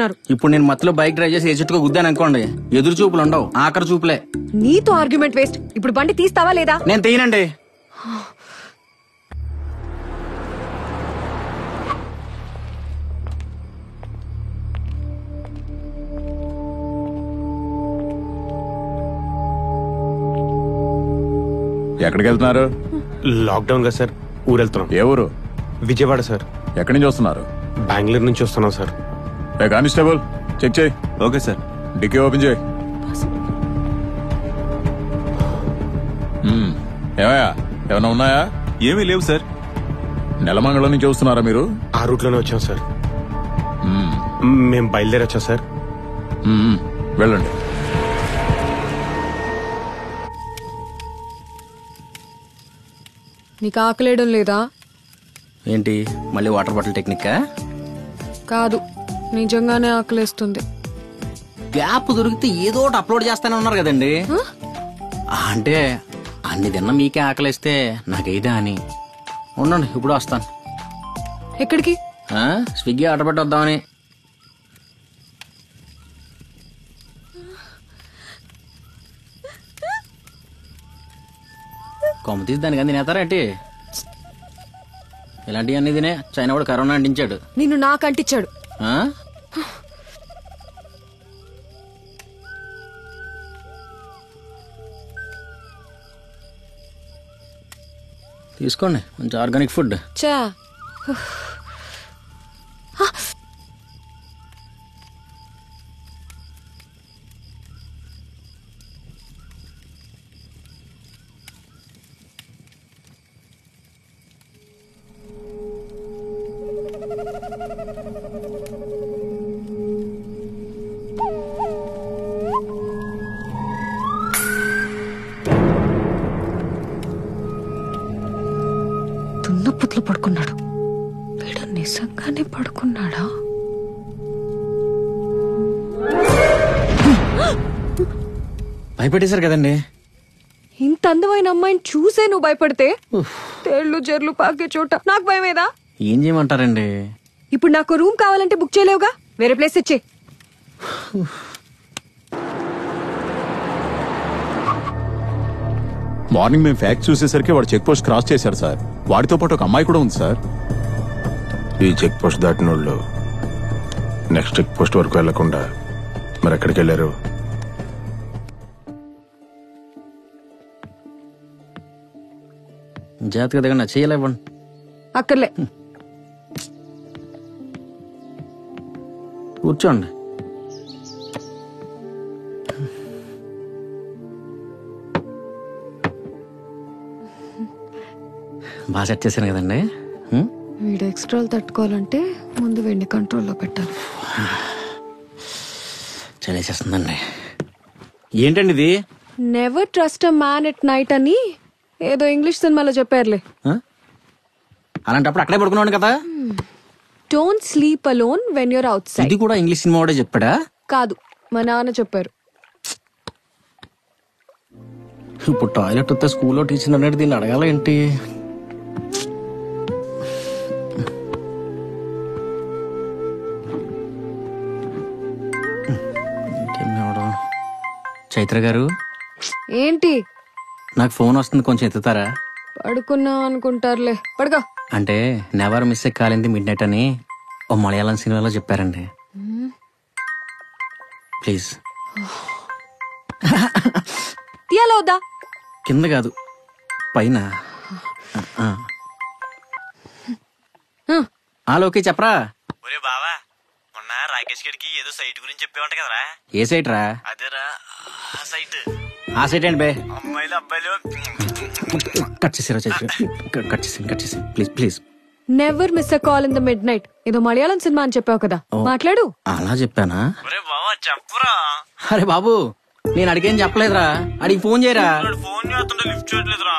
చేస్తున్నారు. ఇప్పుడు నేను మత్తులో బైక్ డ్రైవ్ చేసి ఏ చెట్టుకో గుద్దాను అనుకోండి, ఎదురు చూపులు ఉండవు, ఆఖరి చూపులే. నీతో ఆర్గ్యుమెంట్ వేస్ట్. ఇప్పుడు బండి తీస్తావా లేదా? నేను తీయనండి. ఎక్కడికి వెళ్తున్నారు? లాక్డౌన్ కదా సార్, ఊరు వెళ్తున్నాం. ఏ ఊరు? విజయవాడ సార్. ఎక్కడి నుంచి వస్తున్నారు? బెంగళూరు నుంచి వస్తున్నాం సార్. కానిస్టేబుల్ చెక్ చేయి. Okay sir. డిక్కీ ఓపెన్ చేయి. ఏమయ్యా, ఏమైనా ఉన్నాయా? ఏమీ లేవు సార్. నెలమంగళం నుంచి వస్తున్నారా మీరు? ఆ రూట్ లోనే వచ్చాం సార్. మేము బయలుదేరి వచ్చాం సార్. వెళ్ళండి. నీకు ఆకలేయడం లేదా? ఏంటి మళ్ళీ వాటర్ బాటిల్ టెక్నిక్? కాదు, నిజంగానే ఆకలేస్తుంది. గ్యాప్ దొరికితే ఏదో ఒకటి అప్లోడ్ చేస్తానే ఉన్నారు కదండి. అంటే అన్ని తిన్న మీకే ఆకలిస్తే నాకైతే అని. ఉండండి, ఇప్పుడు వస్తాను. ఎక్కడికి? స్విగ్గీ ఆర్డర్ పెట్టి వద్దామని. కొమ్మ తీసి దానికి తినేస్తారా ఏంటి? ఇలాంటివి అన్ని తినే చైనా వాడు కరోనా అంటించాడు. నిన్ను నాకు అంటించాడు. తీసుకోండి, మంచి ఆర్గానిక్ ఫుడ్. చా దున్నపుట్లు పడుకున్నాడు. వీడు నిజంగానే పడుకున్నాడా? భయపెట్టేశారు కదండి. ఇంత అందమైన అమ్మాయిని చూసే నువ్వు భయపడితే తేళ్లు జర్లు పాకే చోట నాకు భయమేదా? ఏం చేయమంటారండి? ఇప్పుడు నాకు రూమ్ కావాలంటే బుక్ చేయలేవుగా, వేరే ప్లేస్ ఇచ్చే. మార్నింగ్ మేము ఫ్యాక్ట్ చూసేసరికి వాడు చెక్ పోస్ట్ క్రాస్ చేశారు సార్. వాడితో పాటు ఒక అమ్మాయి కూడా ఉంది సార్. ఈ చెక్ పోస్ట్ దాటిన వాళ్ళు నెక్స్ట్ చెక్ పోస్ట్ వరకు వెళ్లకుండా మరి ఎక్కడికి వెళ్ళారు? జాగ్రత్తగా దిగండి, చేయలేవండి. అక్కర్లే, కూర్చోండి. బాగా సెట్ చేశాను కదండి. వీడు ఎక్స్ట్రాలు తట్టుకోవాలంటే ముందు వీడిని కంట్రోల్లో పెట్టాలి. చలేసేస్తుందండి. ఏంటండి ఇది? Never trust a man at night అని ఏదో ఇంగ్లీష్ సినిమాలో చెప్పారులే. అలాంటప్పుడు అక్కడే పడుకున్నాను కదా. Don't sleep alone when you're outside. ఇది కూడా ఇంగ్లీష్ సినిమా వాడే చెప్పాడా? కాదు, మా నాన్న చెప్పారు. ఇప్పుడు టాయిలెట్ వస్తే స్కూల్లో టీచర్ అన్నట్టు దీన్ని అడగాల ఏంటి? చైత్ర గారు, ఏంటి? నాకు ఫోన్ వస్తుంది, కొంచెం ఎత్తుతారా? పడుకున్నా అనుకుంటారులే, పడుకో. అంటే never miss A call in the mid night అని ఓ మలయాళం సినిమాలో చెప్పారండి. ప్లీజ్. తీయాలా వద్దా? కింద కాదు, పైన. ఓకే చెప్పరా. ఒరే బావా, మొన్న రాకేష్ గడికి ఏదో సైట్ గురించి చెప్పేవంట కదరా? ఏ సైట్ రా? అదేరా ఆ సైట్. ఆ సైట్ ఏంటి బే? అమ్మాయిలు అబ్బాయిలు. కట్ చేసి please please. Never miss a call in the mid night ఏదో మలయాళం సినిమా అని చెప్పావు కదా, మాట్లాడు. అలా చెప్పానా? ఒరే బావా చెప్పరా. అరే బాబు, నేను అడిగేం చెప్పలేదురా. అడిగి ఫోన్ చేయరా. ఫోన్ చేస్తుంటే లిఫ్ట్ చేయట్లేదురా.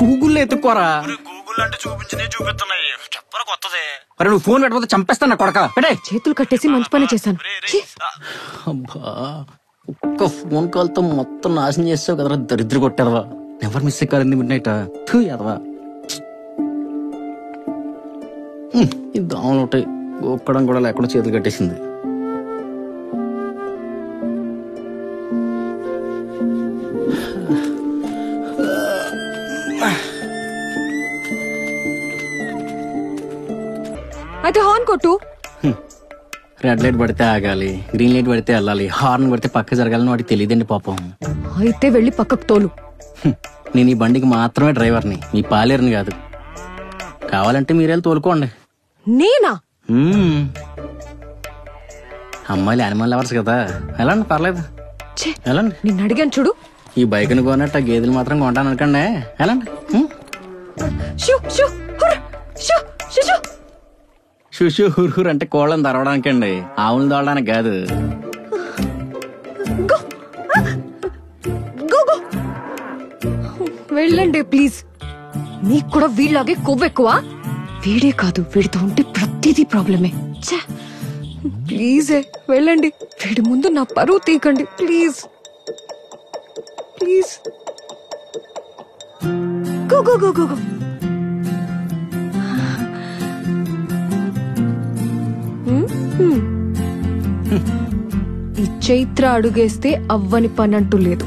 గూగుల్లో ఎత్తుక్కోరా. గూగుల్ అంటే చూపించినే చూపిస్తున్నాయి, చెప్పరా కొత్తదే. అరే నువ్వు ఫోన్ పెట్టకపోతే చంపేస్తాను కొడక. పెట్టే. చేతులు కట్టేసి మంచి పని చేశాను. అబ్బా, ఒక్క ఫోన్ కాల్ తో మొత్తం నాశనం చేస్తావు కదరా దరిద్ర కొట్టేదవా. ఎవరు మిస్ కాలింది మిడ్ నైట్ ఎదవా. ఇది దాములు ఉంటాయి, ఒక్కడం కూడా లేకుండా చేతులు కట్టేసింది. అయితే హార్న్ కొట్టు. రెడ్ లైట్ పడితే ఆగాలి, గ్రీన్ లైట్ పడితే వెళ్ళాలి, హార్న్ పడితే పక్క జరగాలని వాడికి తెలియదండి పాపం. అయితే వెళ్ళి పక్కకు తోలు. నేను ఈ బండికి మాత్రమే డ్రైవర్ని, మీ పాలేరుని కాదు. కావాలంటే మీరెళ్ళి తోలుకోండి. నేనా? అమ్మాయిలు యానిమల్ లవర్స్ కదా, వెళ్ళండి పర్లేదు, వెళ్ళండి. నిన్ను అడిగాను చూడు. ఈ బైక్ని కొన్నట్టు ఆ గేదెలు మాత్రం కొంటాను అనుకోండి, వెళ్ళండి. షూ షూ హుర్ షూ షూ షూ. షుషు హుర్హుర్ అంటే కోళ్ళని తరవడానికండి, ఆవులను తోడడానికి కాదు. గో గో గో వెళ్ళండి ప్లీజ్. నీకు కూడా వీళ్ళలాగే కొవ్వెక్కువ. వీడే కాదు, వీడితో ఉంటే ప్రతిదీ ప్రాబ్లమే. ప్లీజే వెళ్ళండి. వీడి ముందు నా పరువు తీకండి please please. Go go go go go. ఈ చైత్ర అడుగేస్తే అవ్వని పని అంటూ లేదు.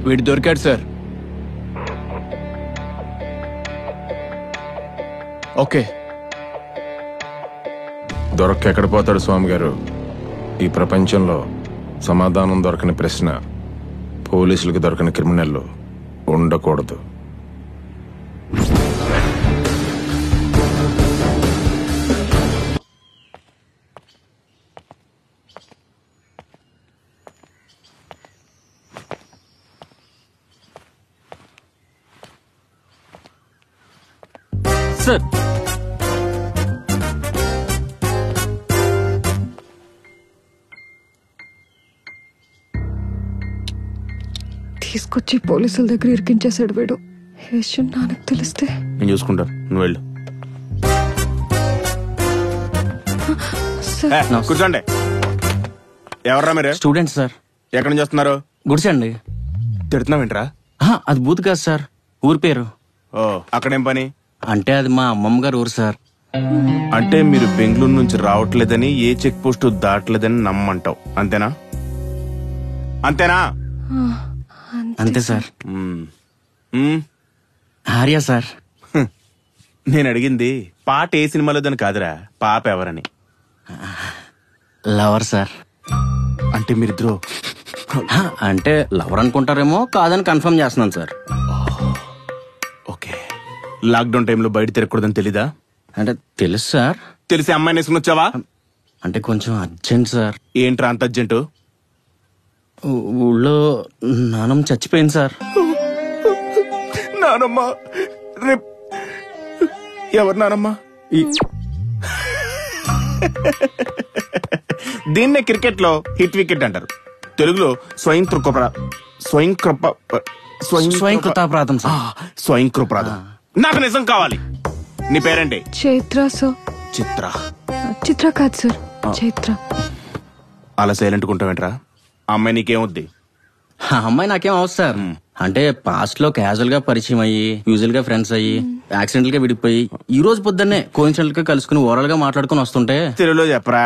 వీడు దొరికాడు సార్. ఓకే, దొరక్క ఎక్కడ పోతాడు స్వామి గారు? ఈ ప్రపంచంలో సమాధానం దొరకని ప్రశ్న పోలీసులకు దొరకని క్రిమినల్ ఉండకూడదు. సార్, తీసుకొచ్చి పోలీసుల దగ్గర ఇరికించేశాడు వీడు. ఈ విషయం నాన్నకు తెలిస్తే నేను చూసుకుంటాను, నువ్వు వెళ్ళు. సార్, కూర్చోండి. ఎవర్రా మీరు? Student sir. ఎక్కడి నుంచి వస్తున్నారు? గుడిసండి. తిడుతున్నావేంట్రా? అది బూత్ కాదు సార్, ఊరి పేరు. ఓ, అక్కడేం పని? అంటే అది మా అమ్మమ్మ గారు ఊరు సార్. అంటే మీరు బెంగళూరు నుంచి రావట్లేదని, ఏ చెక్ పోస్ట్ దాటలేదని నమ్మంటావు, అంతేనా? అంతేనా? అంతే సార్. ఆర్య సార్. నేను అడిగింది పాట ఏ సినిమాలోదని కాదురా, పాప ఎవరని. Lover sir. అంటే మీరిద్దరు అంటే లవర్ అనుకుంటారేమో, కాదని కన్ఫర్మ్ చేస్తున్నాను సార్. ఓకే. లాక్డౌన్ టైంలో బయట తిరగకూడదని తెలీదా? అంటే తెలుసు సార్. తెలిసి అమ్మాయిని వేసుకుని వచ్చావా? అంటే కొంచెం అర్జెంట్ సార్. ఏంట్రా అంత అర్జెంటు? ఊళ్ళో నానమ్మ చచ్చిపోయింది సార్. నానమ్మ? ఎవరు నానమ్మ? దీన్నే క్రికెట్ లో హిట్ వికెట్ అంటారు, తెలుగులో స్వయంకృతాపరాధం సార్. స్వయంకృతాపరాధం. నాకు నిజం కావాలి. నీ పేరేంటి? చైత్ర సార్. చిత్ర? చిత్ర కాదు సార్, చైత్ర. అలా సైలెంట్ ఉంటావేంట్రా? అమ్మాయి నీకేమొద్ది? అమ్మాయి నాకేం అవసరం సార్. అంటే పాస్ట్ లో క్యాజువల్ గా పరిచయం అయ్యి యూజువల్ గా ఫ్రెండ్స్ అయ్యి యాక్సిడెంటల్ గా విడిపోయి ఈ రోజు పొద్దున్నే కోయిన్సిడెంటల్ గా కలుసుకుని ఓవరాల్ గా మాట్లాడుకుని వస్తుంటే తెలుగులో చెప్పరా